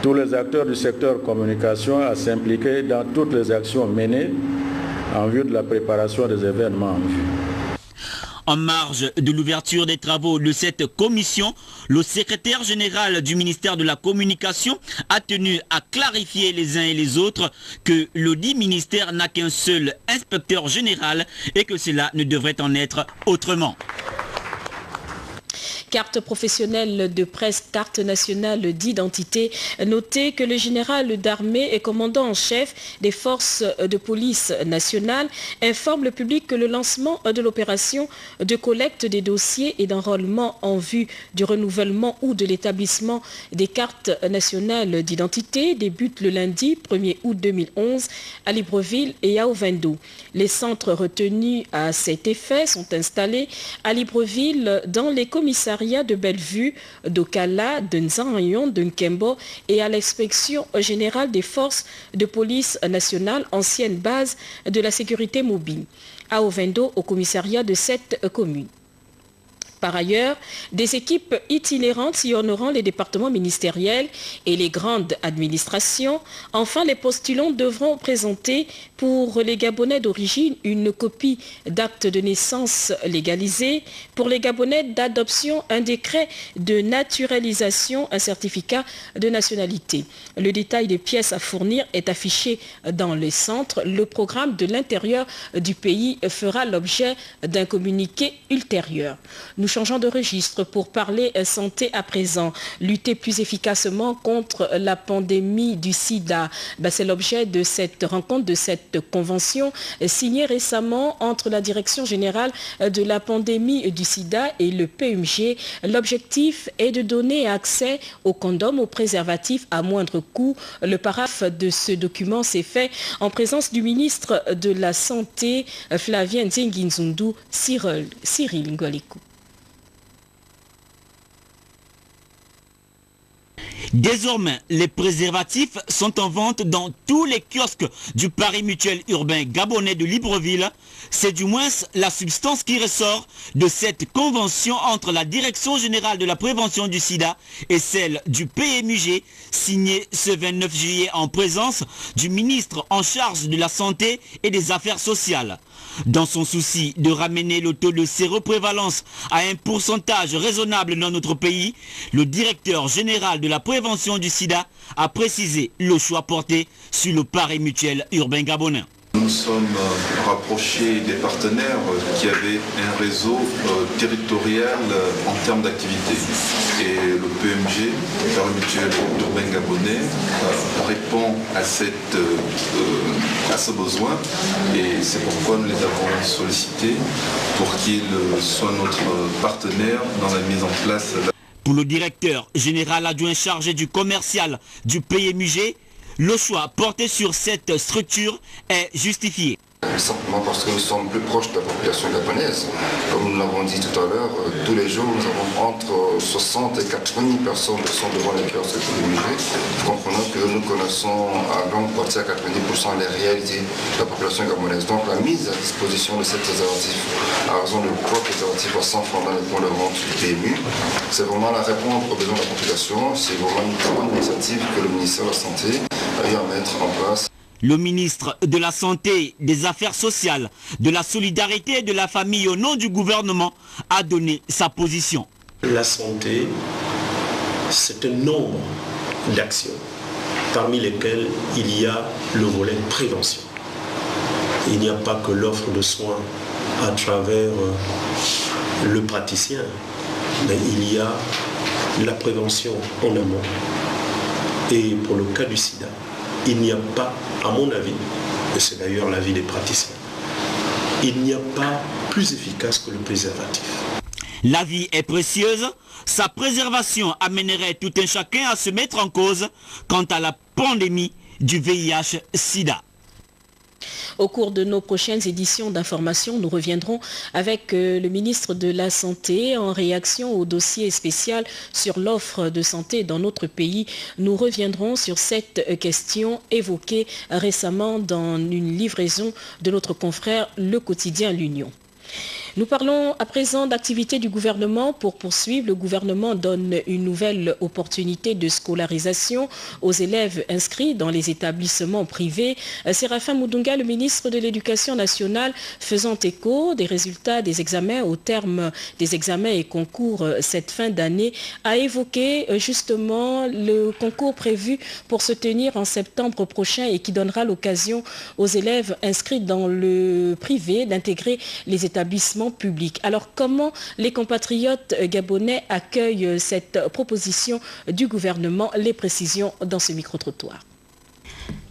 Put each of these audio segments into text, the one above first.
tous les acteurs du secteur communication à s'impliquer dans toutes les actions menées en vue de la préparation des événements en vue. En marge de l'ouverture des travaux de cette commission, le secrétaire général du ministère de la Communication a tenu à clarifier les uns et les autres que l'audit ministère n'a qu'un seul inspecteur général et que cela ne devrait en être autrement. Carte professionnelle de presse, carte nationale d'identité. Notez que le général d'armée et commandant en chef des forces de police nationale informe le public que le lancement de l'opération de collecte des dossiers et d'enrôlement en vue du renouvellement ou de l'établissement des cartes nationales d'identité débute le lundi 1er août 2011 à Libreville et à Ovendo. Les centres retenus à cet effet sont installés à Libreville dans les commissariats de Bellevue, d'Okala, de Nzangayon, de Nkembo et à l'inspection générale des forces de police nationale, ancienne base de la sécurité mobile, à Ovendo, au commissariat de cette commune. Par ailleurs, des équipes itinérantes sillonneront les départements ministériels et les grandes administrations. Enfin, les postulants devront présenter pour les Gabonais d'origine une copie d'acte de naissance légalisé. Pour les Gabonais d'adoption, un décret de naturalisation, un certificat de nationalité. Le détail des pièces à fournir est affiché dans les centres. Le programme de l'intérieur du pays fera l'objet d'un communiqué ultérieur. Nous changeons de registre pour parler santé à présent. Lutter plus efficacement contre la pandémie du sida. C'est l'objet de cette rencontre, de cette convention signée récemment entre la Direction générale de la pandémie du sida et le PMG. L'objectif est de donner accès aux condoms, aux préservatifs à moindre coût. Le paraphe de ce document s'est fait en présence du ministre de la Santé, Flavien Nzingi-Nzundu, Cyril Ngolikou. Désormais, les préservatifs sont en vente dans tous les kiosques du Paris Mutuel urbain gabonais de Libreville. C'est du moins la substance qui ressort de cette convention entre la Direction générale de la prévention du sida et celle du PMUG, signée ce 29 juillet en présence du ministre en charge de la Santé et des Affaires sociales. Dans son souci de ramener le taux de séroprévalence à un pourcentage raisonnable dans notre pays, le directeur général de la prévention du sida a précisé le choix porté sur le Paris Mutuel urbain gabonais. Nous sommes rapprochés des partenaires qui avaient un réseau territorial en termes d'activité. Et le PMG, le Paris Mutuel urbain gabonais, répond à ce besoin. Et c'est pourquoi nous les avons sollicités pour qu'ils soient notre partenaire dans la mise en place. Pour le directeur général adjoint chargé du commercial du PMUG, le choix porté sur cette structure est justifié. Simplement parce que nous sommes plus proches de la population gabonaise. Comme nous l'avons dit tout à l'heure, tous les jours nous avons entre 60 et 80 000 personnes qui sont devant les kiosques de musée. Comprenons que nous connaissons à grande partie, à 90%, les réalités de la population gabonaise. Donc la mise à disposition de ces préservatifs, à raison de 3 préservatifs à 100 francs dans les points de vente du PMU, c'est vraiment la répondre aux besoins de la population. C'est vraiment une très bonne initiative que le ministère de la Santé a eu à mettre en place. Le ministre de la Santé, des Affaires sociales, de la solidarité et de la famille au nom du gouvernement a donné sa position. La santé, c'est un nombre d'actions, parmi lesquelles il y a le volet prévention. Il n'y a pas que l'offre de soins à travers le praticien, mais il y a la prévention en amont. Et pour le cas du sida, il n'y a pas, à mon avis, et c'est d'ailleurs l'avis des praticiens, il n'y a pas plus efficace que le préservatif. La vie est précieuse, sa préservation amènerait tout un chacun à se mettre en cause quant à la pandémie du VIH-Sida. Au cours de nos prochaines éditions d'information, nous reviendrons avec le ministre de la Santé en réaction au dossier spécial sur l'offre de santé dans notre pays. Nous reviendrons sur cette question évoquée récemment dans une livraison de notre confrère Le Quotidien L'Union. Nous parlons à présent d'activité du gouvernement. Pour poursuivre, le gouvernement donne une nouvelle opportunité de scolarisation aux élèves inscrits dans les établissements privés. Séraphin Mundunga, le ministre de l'Éducation nationale, faisant écho des résultats des examens au terme des examens et concours cette fin d'année, a évoqué justement le concours prévu pour se tenir en septembre prochain et qui donnera l'occasion aux élèves inscrits dans le privé d'intégrer les établissements publics. Alors comment les compatriotes gabonais accueillent cette proposition du gouvernement? Les précisions dans ce micro-trottoir.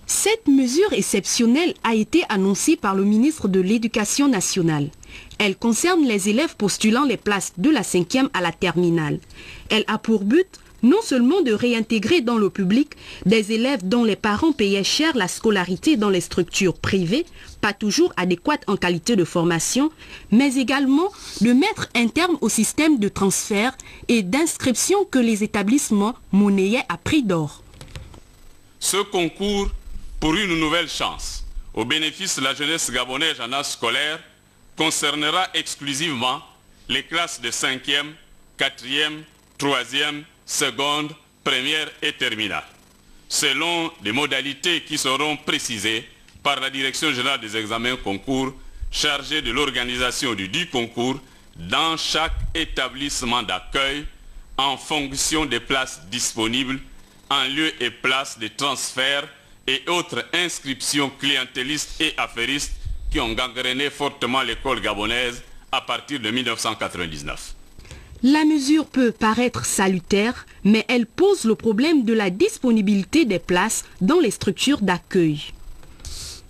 Cette mesure exceptionnelle a été annoncée par le ministre de l'Éducation nationale. Elle concerne les élèves postulant les places de la 5e à la terminale. Elle a pour but non seulement de réintégrer dans le public des élèves dont les parents payaient cher la scolarité dans les structures privées, pas toujours adéquates en qualité de formation, mais également de mettre un terme au système de transfert et d'inscription que les établissements monnayaient à prix d'or. Ce concours pour une nouvelle chance au bénéfice de la jeunesse gabonaise en âge scolaire concernera exclusivement les classes de 5e, 4e, 3e, seconde, première et terminale, selon des modalités qui seront précisées par la Direction générale des examens concours chargée de l'organisation du dit concours dans chaque établissement d'accueil en fonction des places disponibles en lieu et place de transferts et autres inscriptions clientélistes et affairistes qui ont gangréné fortement l'école gabonaise à partir de 1999. La mesure peut paraître salutaire, mais elle pose le problème de la disponibilité des places dans les structures d'accueil.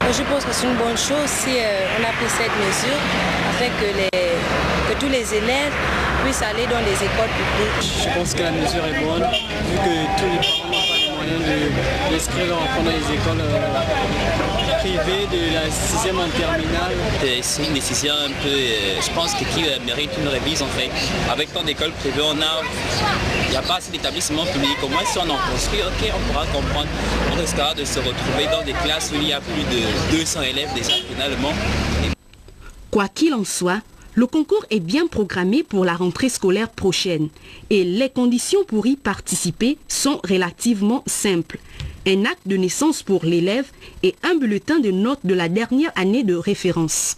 Je pense que c'est une bonne chose si on a pris cette mesure afin que tous les élèves puissent aller dans les écoles publiques. Je pense que la mesure est bonne, vu que tous les parents n'ont pas les moyens d'inscrire leurs enfants dans les écoles privées de la 6e en terminale. C'est une décision un peu, je pense, qui mérite une révision en fait. Avec tant d'écoles privées, il n'y a pas assez d'établissements publics. Au moins si on en construit, ok, on pourra comprendre. On risquera de se retrouver dans des classes où il y a plus de 200 élèves déjà finalement. Quoi qu'il en soit, le concours est bien programmé pour la rentrée scolaire prochaine et les conditions pour y participer sont relativement simples. Un acte de naissance pour l'élève et un bulletin de notes de la dernière année de référence.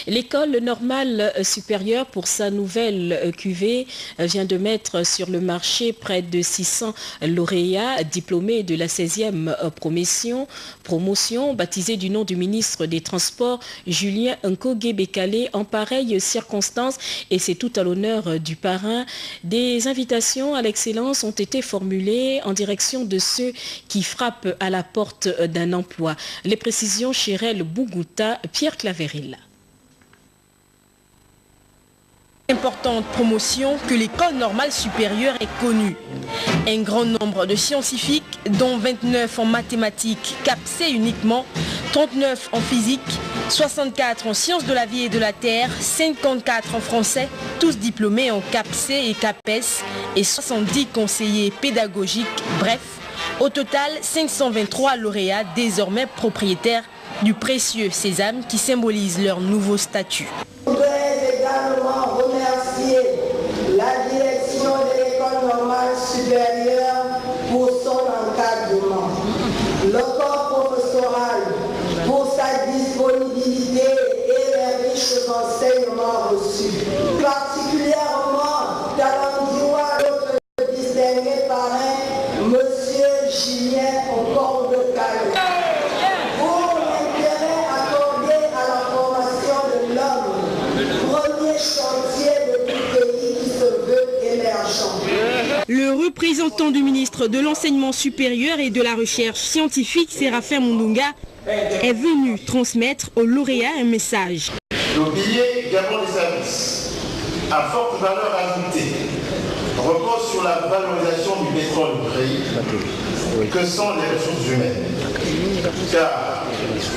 L'école normale supérieure pour sa nouvelle cuvée vient de mettre sur le marché près de 600 lauréats diplômés de la 16e promotion baptisée du nom du ministre des Transports Julien Nkogué-Bekale en pareille circonstance et c'est tout à l'honneur du parrain. Des invitations à l'excellence ont été formulées en direction de ceux qui frappent à la porte d'un emploi. Les précisions chez Rel Bougouta, Pierre Claverilla. Importante promotion que l'école normale supérieure est connue. Un grand nombre de scientifiques, dont 29 en mathématiques, CAPC uniquement, 39 en physique, 64 en sciences de la vie et de la terre, 54 en français, tous diplômés en CAPC et CAPES et 70 conseillers pédagogiques, bref, au total 523 lauréats désormais propriétaires du précieux sésame qui symbolise leur nouveau statut. Je voudrais également remercier la direction de l'école normale supérieure pour son encadrement, le corps professoral pour sa disponibilité et les riches enseignements reçus. Particulièrement talentueux notre distingué parrain, M. Julien Nkogué-Bekale. Le représentant du ministre de l'Enseignement supérieur et de la Recherche scientifique, Séraphin Mundunga, est venu transmettre aux lauréats un message. Le billet Gabon des services, à forte valeur ajoutée, repose sur la valorisation du pétrole du pays, que sont les ressources humaines. Car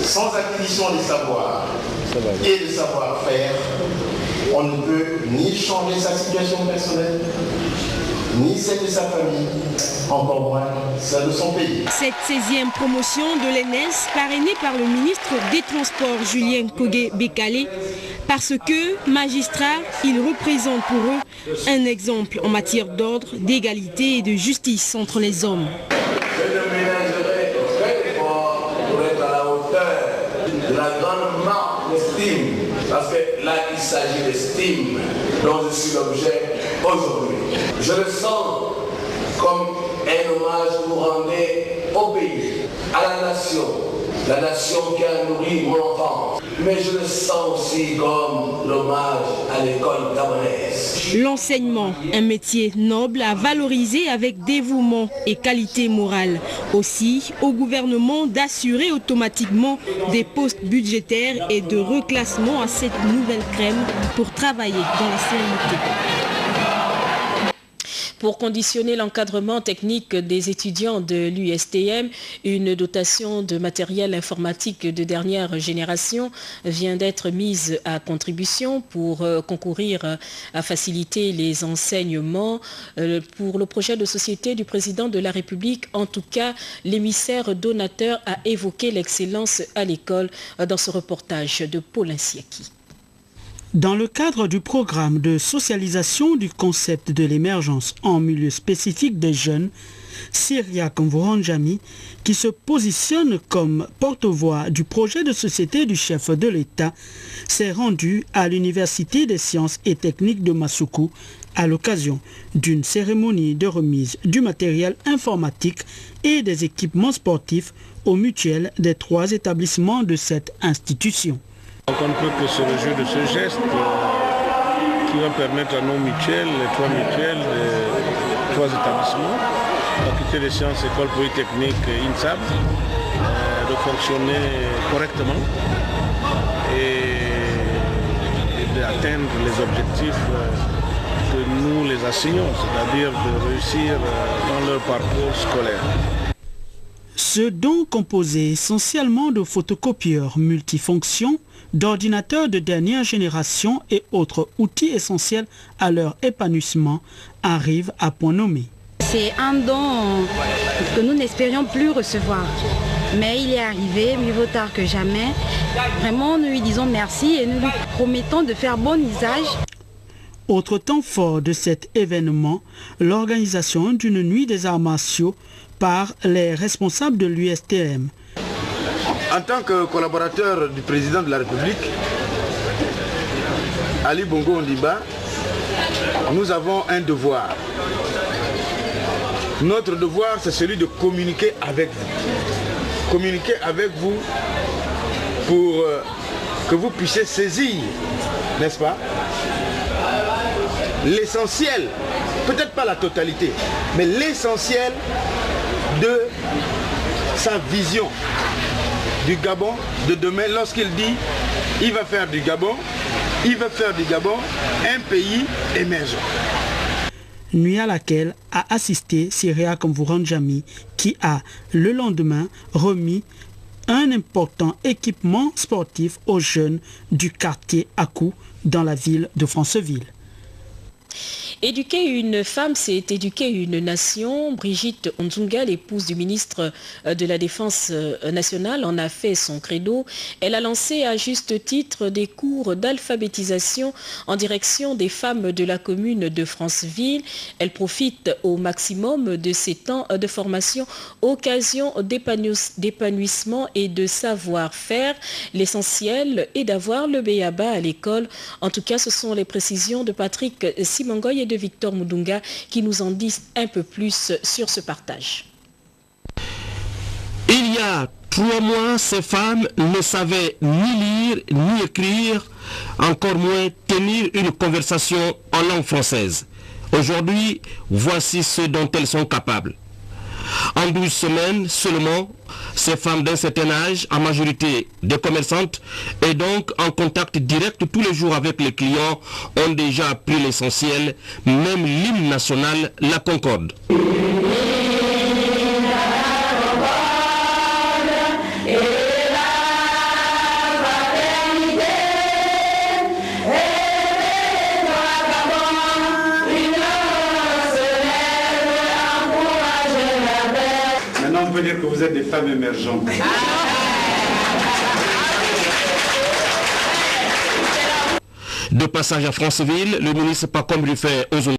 sans acquisition des savoirs et des savoir-faire, on ne peut ni changer sa situation personnelle, ni celle de sa famille, encore moins celle de son pays. Cette 16e promotion de l'ENES, parrainée par le ministre des Transports Julien Kogué-Bekale, parce que, magistrats, ils représentent pour eux un exemple en matière d'ordre, d'égalité et de justice entre les hommes. Je ne ménagerai aucun effort pour être à la hauteur de la grande marque d'estime, parce que là, il s'agit d'estime dont je suis l'objet aujourd'hui. Je le sens comme un hommage que vous rendez au pays, à la nation qui a nourri mon enfance. Mais je le sens aussi comme l'hommage à l'école gabonaise. L'enseignement, un métier noble à valoriser avec dévouement et qualité morale. Aussi, au gouvernement d'assurer automatiquement des postes budgétaires et de reclassement à cette nouvelle crème pour travailler dans la sérénité. Pour conditionner l'encadrement technique des étudiants de l'USTM, une dotation de matériel informatique de dernière génération vient d'être mise à contribution pour concourir à faciliter les enseignements pour le projet de société du président de la République. En tout cas, l'émissaire donateur a évoqué l'excellence à l'école dans ce reportage de Paul Insiaki. Dans le cadre du programme de socialisation du concept de l'émergence en milieu spécifique des jeunes, Syria Kamvuranjami, qui se positionne comme porte-voix du projet de société du chef de l'État, s'est rendu à l'Université des sciences et techniques de Masuku à l'occasion d'une cérémonie de remise du matériel informatique et des équipements sportifs aux mutuelles des 3 établissements de cette institution. Donc on ne peut que se réjouir de ce geste qui va permettre à nos mutuelles, les 3 mutuelles, les 3 établissements, faculté des sciences, école polytechnique et INSAB, de fonctionner correctement et d'atteindre les objectifs que nous les assignons, c'est-à-dire de réussir dans leur parcours scolaire. Ce don composé essentiellement de photocopieurs multifonctions, d'ordinateurs de dernière génération et autres outils essentiels à leur épanouissement arrive à point nommé. C'est un don que nous n'espérions plus recevoir. Mais il est arrivé, mieux vaut tard que jamais. Vraiment, nous lui disons merci et nous lui promettons de faire bon usage. Autre temps fort de cet événement, l'organisation d'une nuit des arts martiaux par les responsables de l'USTM. En tant que collaborateur du président de la République, Ali Bongo Ondimba, nous avons un devoir. Notre devoir, c'est celui de communiquer avec vous. Communiquer avec vous pour que vous puissiez saisir, n'est-ce pas, l'essentiel, peut-être pas la totalité, mais l'essentiel de sa vision du Gabon de demain lorsqu'il dit il va faire du Gabon un pays émergent. Nuit à laquelle a assisté Syria Kamvuranjami qui a le lendemain remis un important équipement sportif aux jeunes du quartier Akou dans la ville de Franceville. Éduquer une femme, c'est éduquer une nation. Brigitte Onzunga, l'épouse du ministre de la Défense nationale, en a fait son credo. Elle a lancé à juste titre des cours d'alphabétisation en direction des femmes de la commune de Franceville. Elle profite au maximum de ces temps de formation, occasion d'épanouissement et de savoir-faire. L'essentiel est d'avoir le béaba à l'école. En tout cas, ce sont les précisions de Patrick Simangoy et de Victor Mudunga qui nous en disent un peu plus sur ce partage. Il y a 3 mois, ces femmes ne savaient ni lire ni écrire, encore moins tenir une conversation en langue française. Aujourd'hui, voici ce dont elles sont capables. En 12 semaines seulement, ces femmes d'un certain âge, en majorité des commerçantes, et donc en contact direct tous les jours avec les clients, ont déjà appris l'essentiel, même l'hymne national, la Concorde. veut dire que vous êtes des femmes émergentes. De passage à Franceville, le ministre Pacom lui fait aux